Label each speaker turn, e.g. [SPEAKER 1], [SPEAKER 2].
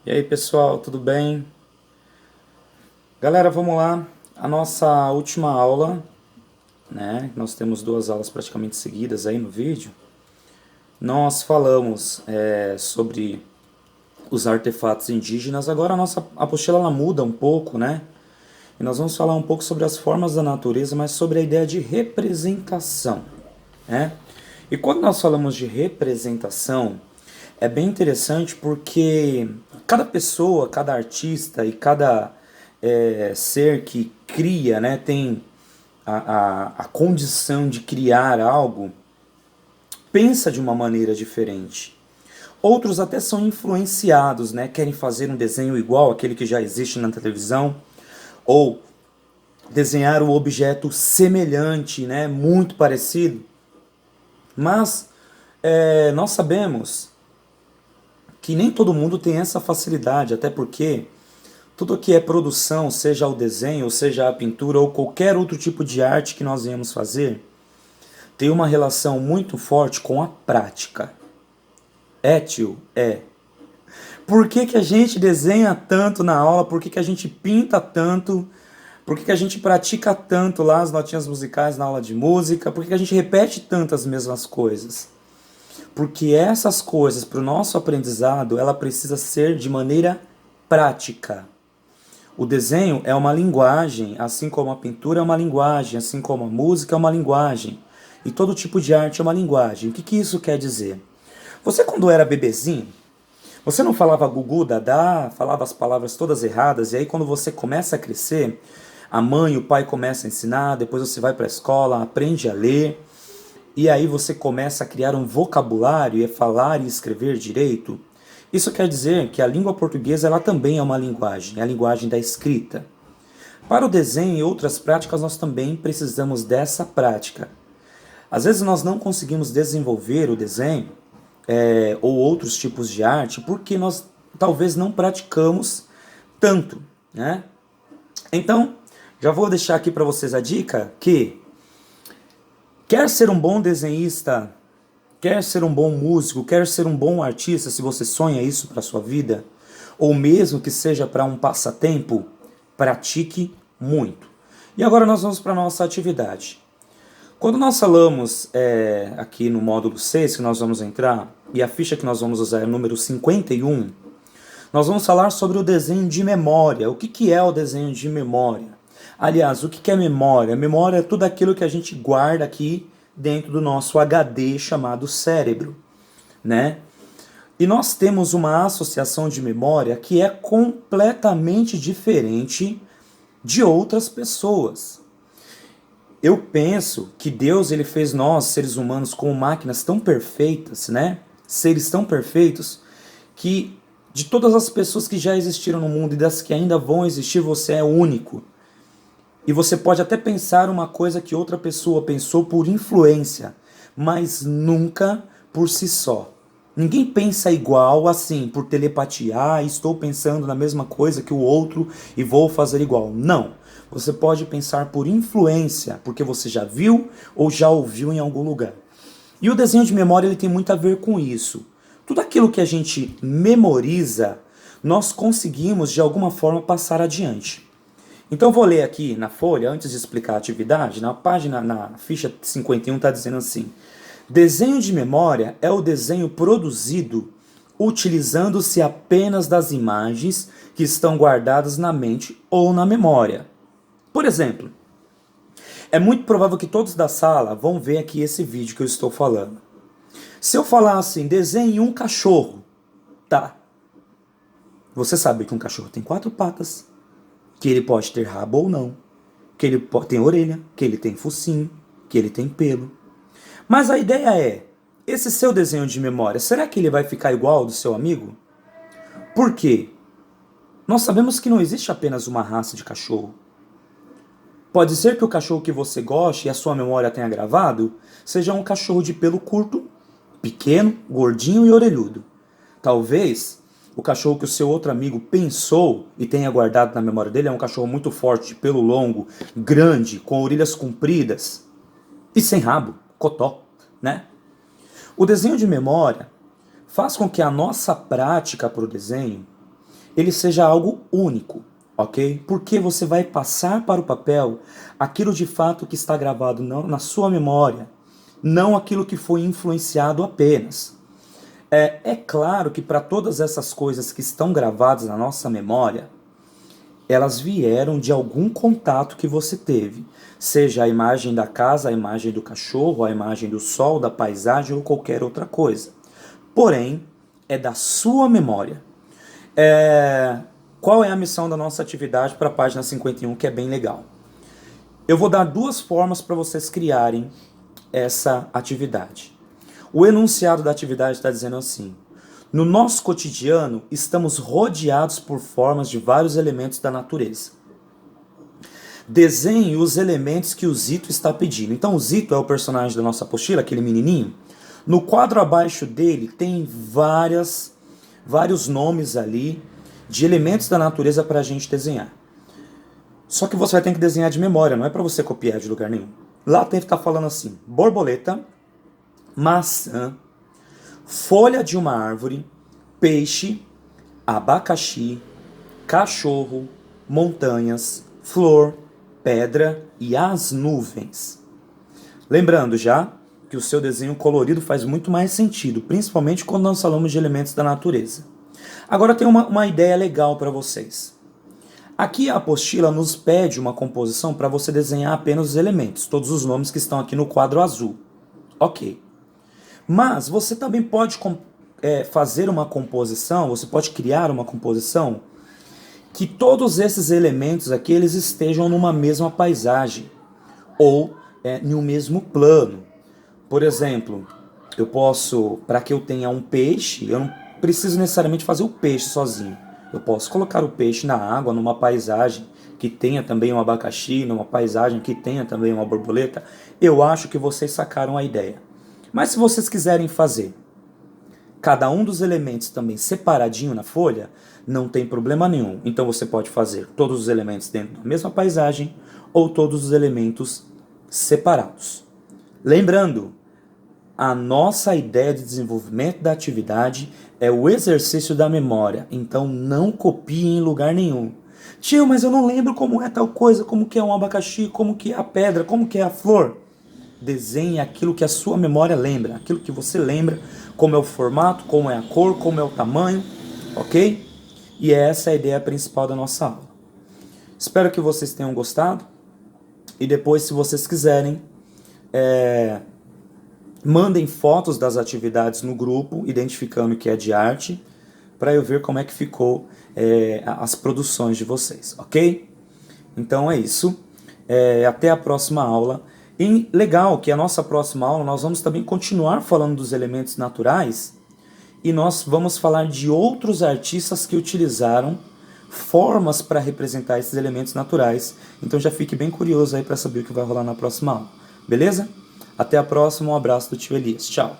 [SPEAKER 1] E aí pessoal, tudo bem? Galera, vamos lá. A nossa última aula, né? Nós temos duas aulas praticamente seguidas aí no vídeo. Nós falamos sobre os artefatos indígenas. Agora a nossa apostila ela muda um pouco, né? E nós vamos falar um pouco sobre as formas da natureza, mas sobre a ideia de representação, né? E quando nós falamos de representação, é bem interessante porque cada pessoa, cada artista e cada ser que cria, né, tem a condição de criar algo, pensa de uma maneira diferente. Outros até são influenciados, né, querem fazer um desenho igual àquele que já existe na televisão, ou desenhar um objeto semelhante, né, muito parecido. Mas nós sabemos que nem todo mundo tem essa facilidade, até porque tudo que é produção, seja o desenho, seja a pintura ou qualquer outro tipo de arte que nós venhamos fazer, tem uma relação muito forte com a prática. É, tio? É. Por que, que a gente desenha tanto na aula? Por que, que a gente pinta tanto? Por que, que a gente pratica tanto lá as notinhas musicais na aula de música? Por que, que a gente repete tanto as mesmas coisas? Porque essas coisas, para o nosso aprendizado, ela precisa ser de maneira prática. O desenho é uma linguagem, assim como a pintura é uma linguagem, assim como a música é uma linguagem. E todo tipo de arte é uma linguagem. O que, que isso quer dizer? Você, quando era bebezinho, você não falava gugu, dadá, falava as palavras todas erradas, e aí quando você começa a crescer, a mãe e o pai começam a ensinar, depois você vai para a escola, aprende a ler, e aí você começa a criar um vocabulário e a falar e escrever direito. Isso quer dizer que a língua portuguesa ela também é uma linguagem, é a linguagem da escrita. Para o desenho e outras práticas, nós também precisamos dessa prática. Às vezes nós não conseguimos desenvolver o desenho ou outros tipos de arte porque nós talvez não praticamos tanto, né? Então, já vou deixar aqui para vocês a dica que quer ser um bom desenhista, quer ser um bom músico, quer ser um bom artista, se você sonha isso para sua vida, ou mesmo que seja para um passatempo, pratique muito. E agora nós vamos para a nossa atividade. Quando nós falamos aqui no módulo 6 que nós vamos entrar, e a ficha que nós vamos usar é o número 51, nós vamos falar sobre o desenho de memória. O que, que é o desenho de memória? Aliás, o que, que é memória? Memória é tudo aquilo que a gente guarda aqui dentro do nosso HD chamado cérebro, né? E nós temos uma associação de memória que é completamente diferente de outras pessoas. Eu penso que Deus ele fez nós, seres humanos, como máquinas tão perfeitas, né? Seres tão perfeitos, que de todas as pessoas que já existiram no mundo e das que ainda vão existir, você é único. E você pode até pensar uma coisa que outra pessoa pensou por influência, mas nunca por si só. Ninguém pensa igual assim, por telepatia. Ah, estou pensando na mesma coisa que o outro e vou fazer igual. Não. Você pode pensar por influência, porque você já viu ou já ouviu em algum lugar. E o desenho de memória ele tem muito a ver com isso. Tudo aquilo que a gente memoriza, nós conseguimos de alguma forma passar adiante. Então eu vou ler aqui na folha, antes de explicar a atividade, na página, na ficha 51 está dizendo assim: desenho de memória é o desenho produzido utilizando-se apenas das imagens que estão guardadas na mente ou na memória. Por exemplo, é muito provável que todos da sala vão ver aqui esse vídeo que eu estou falando. Se eu falar assim, desenhe um cachorro, tá? Você sabe que um cachorro tem quatro patas, que ele pode ter rabo ou não, que ele tem orelha, que ele tem focinho, que ele tem pelo. Mas a ideia é, esse seu desenho de memória, será que ele vai ficar igual ao do seu amigo? Por quê? Nós sabemos que não existe apenas uma raça de cachorro. Pode ser que o cachorro que você goste e a sua memória tenha gravado seja um cachorro de pelo curto, pequeno, gordinho e orelhudo. Talvez o cachorro que o seu outro amigo pensou e tenha guardado na memória dele é um cachorro muito forte, de pelo longo, grande, com orelhas compridas e sem rabo, cotó, né? O desenho de memória faz com que a nossa prática para o desenho ele seja algo único, ok? Porque você vai passar para o papel aquilo de fato que está gravado na sua memória, não aquilo que foi influenciado apenas. É claro que para todas essas coisas que estão gravadas na nossa memória, elas vieram de algum contato que você teve, seja a imagem da casa, a imagem do cachorro, a imagem do sol, da paisagem ou qualquer outra coisa. Porém, é da sua memória. Qual é a missão da nossa atividade para a página 51, que é bem legal? Eu vou dar duas formas para vocês criarem essa atividade. O enunciado da atividade está dizendo assim: no nosso cotidiano, estamos rodeados por formas de vários elementos da natureza. Desenhe os elementos que o Zito está pedindo. Então, o Zito é o personagem da nossa apostila, aquele menininho. No quadro abaixo dele tem vários nomes ali de elementos da natureza para a gente desenhar. Só que você vai ter que desenhar de memória, não é para você copiar de lugar nenhum. Lá tem que estar falando assim: borboleta, maçã, folha de uma árvore, peixe, abacaxi, cachorro, montanhas, flor, pedra e as nuvens. Lembrando já que o seu desenho colorido faz muito mais sentido, principalmente quando nós falamos de elementos da natureza. Agora tem uma ideia legal para vocês. Aqui a apostila nos pede uma composição para você desenhar apenas os elementos, todos os nomes que estão aqui no quadro azul. Ok. Mas você também pode fazer uma composição, você pode criar uma composição que todos esses elementos aqui eles estejam numa mesma paisagem ou em um mesmo plano. Por exemplo, eu posso, para que eu tenha um peixe, eu não preciso necessariamente fazer o peixe sozinho. Eu posso colocar o peixe na água, numa paisagem que tenha também um abacaxi, numa paisagem que tenha também uma borboleta. Eu acho que vocês sacaram a ideia. Mas se vocês quiserem fazer cada um dos elementos também separadinho na folha, não tem problema nenhum. Então você pode fazer todos os elementos dentro da mesma paisagem ou todos os elementos separados. Lembrando, a nossa ideia de desenvolvimento da atividade é o exercício da memória. Então não copie em lugar nenhum. Tio, mas eu não lembro como é tal coisa, como que é um abacaxi, como que é a pedra, como que é a flor. Desenhe aquilo que a sua memória lembra, aquilo que você lembra, como é o formato, como é a cor, como é o tamanho, ok? E essa é a ideia principal da nossa aula. Espero que vocês tenham gostado. E depois, se vocês quiserem, mandem fotos das atividades no grupo, identificando que é de arte, para eu ver como é que ficou as produções de vocês, ok? Então é isso. Até a próxima aula. E legal que a nossa próxima aula nós vamos também continuar falando dos elementos naturais e nós vamos falar de outros artistas que utilizaram formas para representar esses elementos naturais. Então já fique bem curioso aí para saber o que vai rolar na próxima aula. Beleza? Até a próxima, um abraço do tio Elias. Tchau!